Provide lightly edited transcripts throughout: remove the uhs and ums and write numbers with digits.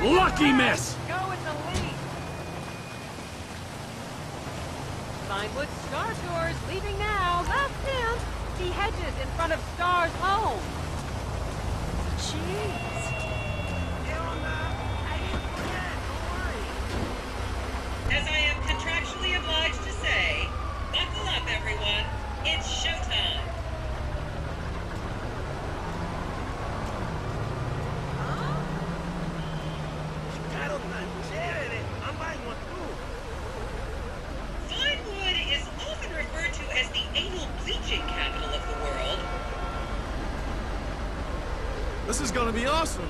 Lucky miss! Go with the lead. Vinewood Star Tours leaving now. Left him. See hedges in front of Star's home. Jeez. As I am contractually obliged to say, buckle up, everyone. It's showtime. Vinewood is often referred to as the anal bleaching capital of the world. This is gonna be awesome.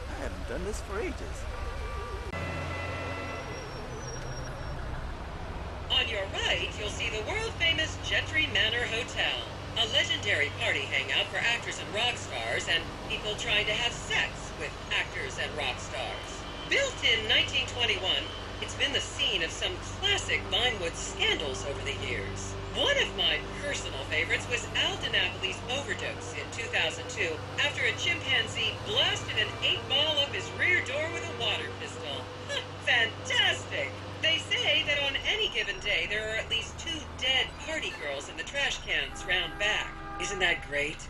I haven't done this for ages. On your right, you'll see the world-famous Gentry Manor Hotel, a legendary party hangout for actors and rock stars and people trying to have sex with actors and rock stars. Built in 1921, it's been the scene of some classic Vinewood scandals over the years. One of my personal favorites was Al DiNapoli's overdose in 2002 after a chimpanzee blasted an 8-ball up his rear door with a water pistol. Fantastic! They say that on any given day there are at least 2 dead party girls in the trash cans round back. Isn't that great?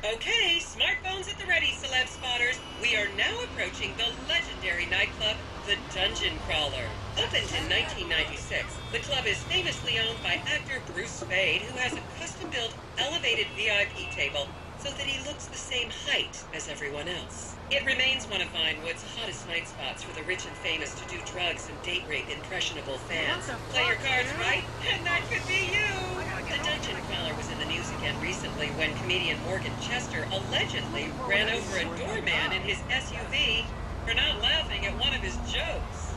Okay, smartphones at the ready, celeb spotters. We are now approaching the legendary nightclub, the Dungeon Crawler. Opened in 1996, the club is famously owned by actor Bruce Spade, who has a custom-built elevated VIP table so that he looks the same height as everyone else. It remains one of Vinewood's hottest night spots for the rich and famous to do drugs and date rape impressionable fans. Play your cards right, and that could be you! The Dungeon Crawler was in the news again recently when comedian Morgan Chester allegedly ran over a doorman in his SUV for not laughing at one of his jokes.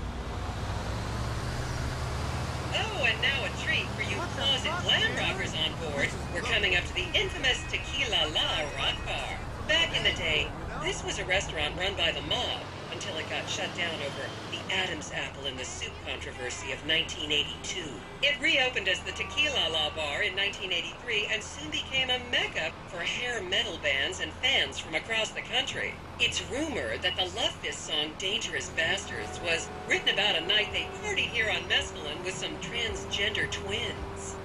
Oh, and now a treat for you closet glam rockers on board. We're coming up to the infamous Tequila La Rock Bar. Back in the day, this was a restaurant run by the mob until it got shut down over the Adam's apple in the soup controversy of 1982. It reopened as the Tequila La Bar in 1983 and soon became a mecca for hair metal bands and fans from across the country. It's rumored that the Love Fist song Dangerous Bastards was written about a night they partied here on Mescaline with some transgender twins.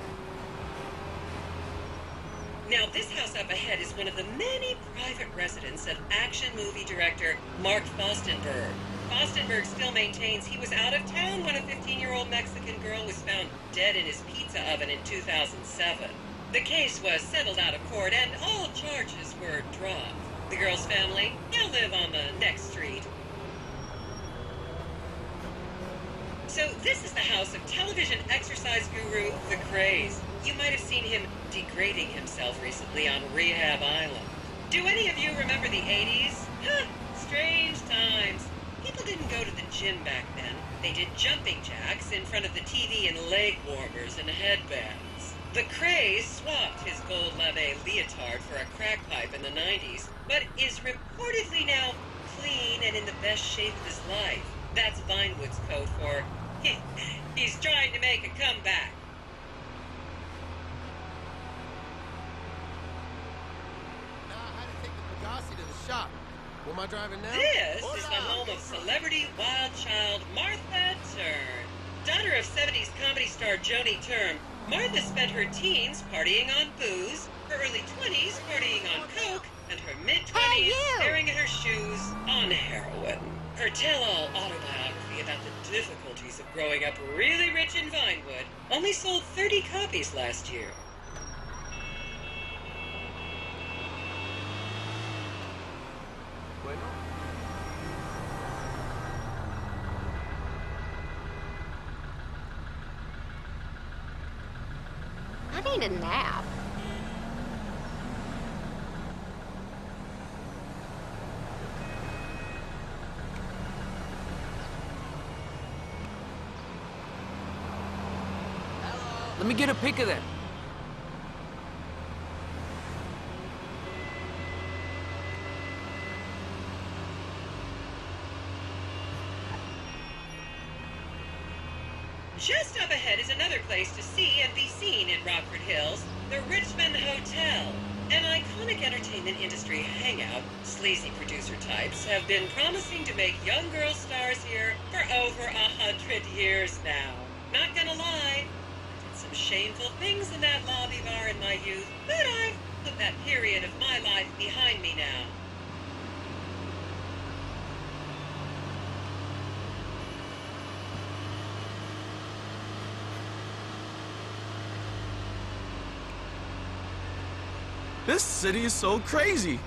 Now, this house up ahead is one of the many private residence of action movie director Mark Fostenberg. Fostenberg still maintains he was out of town when a 15-year-old Mexican girl was found dead in his pizza oven in 2007. The case was settled out of court and all charges were dropped. The girl's family now live on the next street. So this is the house of television exercise guru The Craze. You might have seen him degrading himself recently on Rehab Island. Do any of you remember the 80s? Strange times. People didn't go to the gym back then. They did jumping jacks in front of the TV and leg warmers and headbands. The Craze swapped his gold lame leotard for a crack pipe in the 90s, but is reportedly now clean and in the best shape of his life. That's Vinewood's code for he's trying to make a comeback. To the shop. What am I driving now? This is the home of celebrity wild child Martha Turn. Daughter of 70s comedy star Joni Turn, Martha spent her teens partying on booze, her early 20s partying on coke, and her mid-20s staring at her shoes on heroin. Her tell-all autobiography about the difficulties of growing up really rich in Vinewood only sold 30 copies last year. I need a nap. Let me get a pic of that. Just up ahead is another place to see and be seen in Rockford Hills, the Richmond Hotel. An iconic entertainment industry hangout, sleazy producer types have been promising to make young girl stars here for over 100 years now. Not gonna lie, I did some shameful things in that lobby bar in my youth, but I've put that period of my life behind me now. This city is so crazy.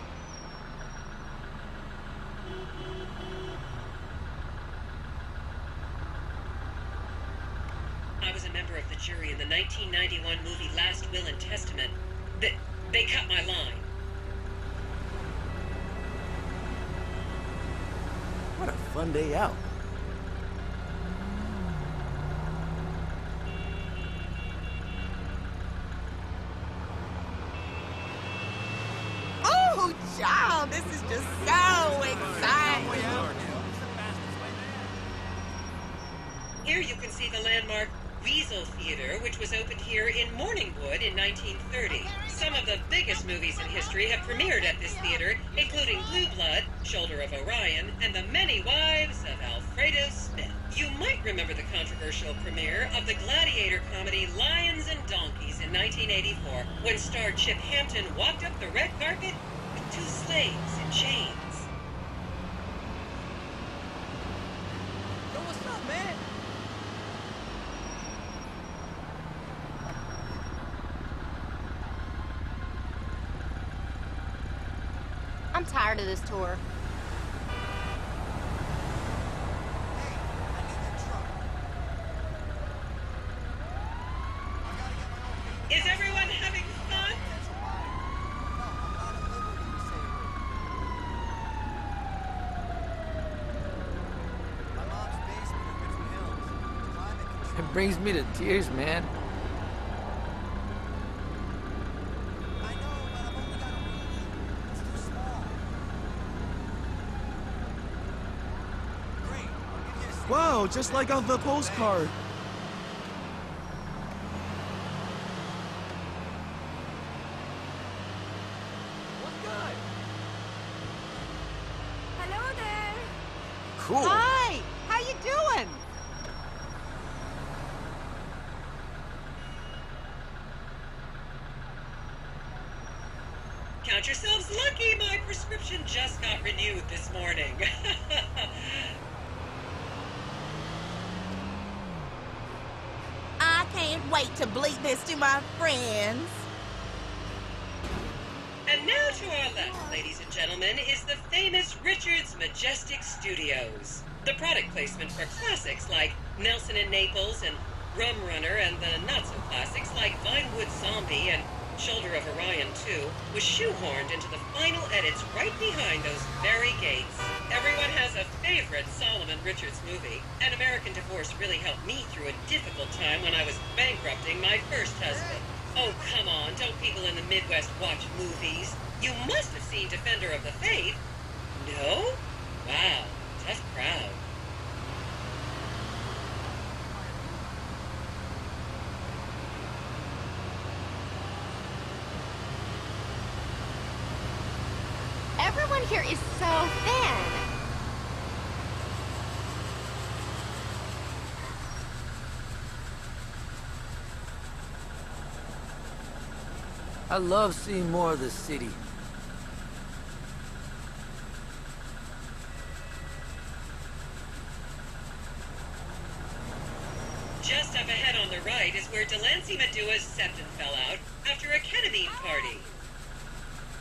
I was a member of the jury in the 1991 movie Last Will and Testament. They cut my line. What a fun day out. Oh, child, this is just so exciting. Here you can see the landmark Weasel Theater, which was opened here in Morningwood in 1930. Some of the biggest movies in history have premiered at this theater, including Blue Blood, Shoulder of Orion, and The Many Wives of Alfredo Smith. You might remember the controversial premiere of the gladiator comedy Lions and Donkeys in 1984, when star Chip Hampton walked up the red carpet with two slaves in chains. Yo, what's up, man? I'm tired of this tour. Is everyone having fun? It brings me to tears, man. Wow, just like on the postcard. Hello there. Cool. Hi, how you doing? Count yourselves lucky, my prescription just got renewed this morning. I can't wait to bleat this to my friends. And now to our left, ladies and gentlemen, is the famous Richards Majestic Studios. The product placement for classics like Nelson and Naples and Rum Runner, and the not-so-classics like Vinewood Zombie and Shoulder of Orion 2 was shoehorned into the final edits right behind those very gates. Everyone has a favorite Solomon Richards movie. An American Divorce really helped me through a difficult time when I was bankrupting my first husband. Oh, come on, don't people in the Midwest watch movies? You must have seen Defender of the Faith. No? Wow, tough crowd. Everyone here is so thin. I love seeing more of the city. Just up ahead on the right is where Delancey Medua's septon fell out after a ketamine party.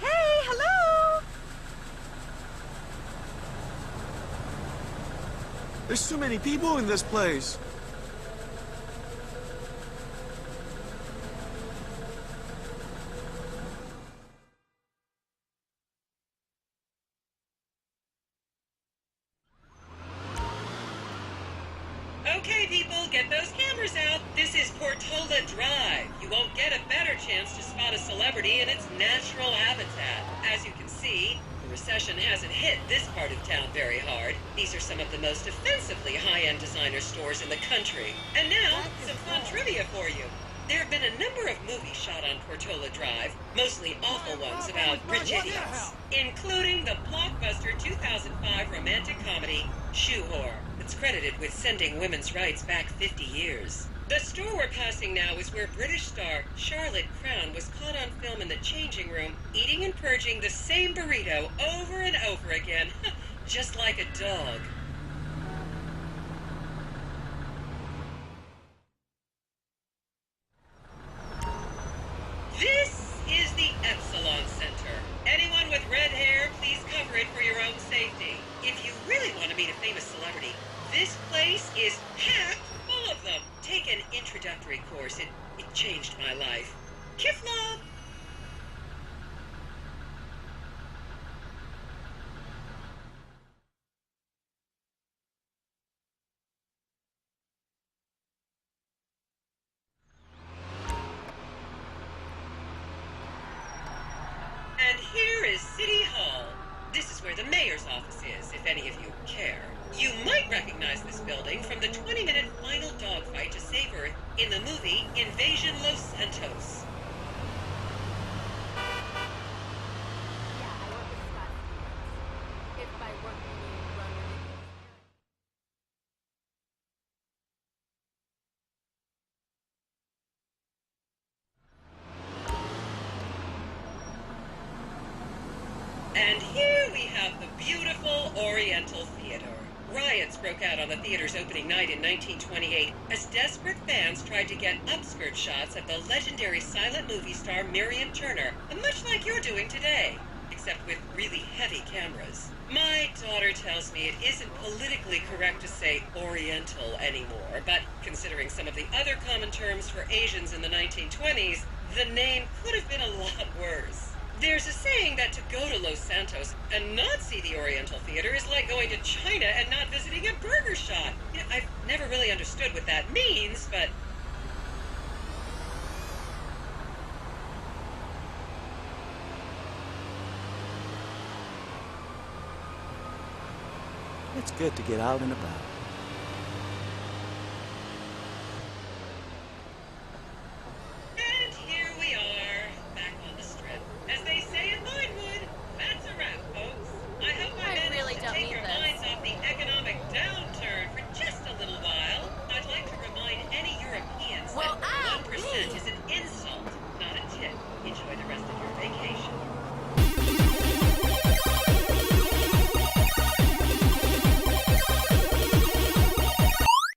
Hey, hello. There's too many people in this place. Okay, people, get those cameras out. This is Portola Drive. You won't get a better chance to spot a celebrity in its natural habitat. As you can see, The recession hasn't hit this part of town very hard. These are some of the most offensively high-end designer stores in the country. And now, some fun trivia for you. There have been a number of movies shot on Portola Drive, mostly awful ones about rich idiots, including the blockbuster 2005 romantic comedy, Shoe Whore, that's credited with sending women's rights back 50 years. The store we're passing now is where British star Charlotte Crown was caught on film in the changing room, eating and purging the same burrito over and over again, just like a dog. This is the Epsilon Center. Anyone with red hair, please cover it for your own safety. If you really want to meet a famous celebrity, this place is packed full of them. Take an introductory course. It changed my life. Kifla! And here is City Hall. This is where the mayor's office is, if any of you care. You might recognize this building from the 20-minute final dogfight to save Earth in the movie Invasion Los Santos. Yeah, I work with Scott Stevens. If by work you mean run ridiculous. And here we have the beautiful Oriental Theater. Riots broke out on the theater's opening night in 1928 as desperate fans tried to get upskirt shots of the legendary silent movie star Miriam Turner, much like you're doing today, except with really heavy cameras. My daughter tells me it isn't politically correct to say Oriental anymore, but considering some of the other common terms for Asians in the 1920s, the name could have been a lot worse. There's a saying that to go to Los Santos and not see the Oriental Theater is like going to China and not visiting a burger shop. You know, I've never really understood what that means, but... It's good to get out and about.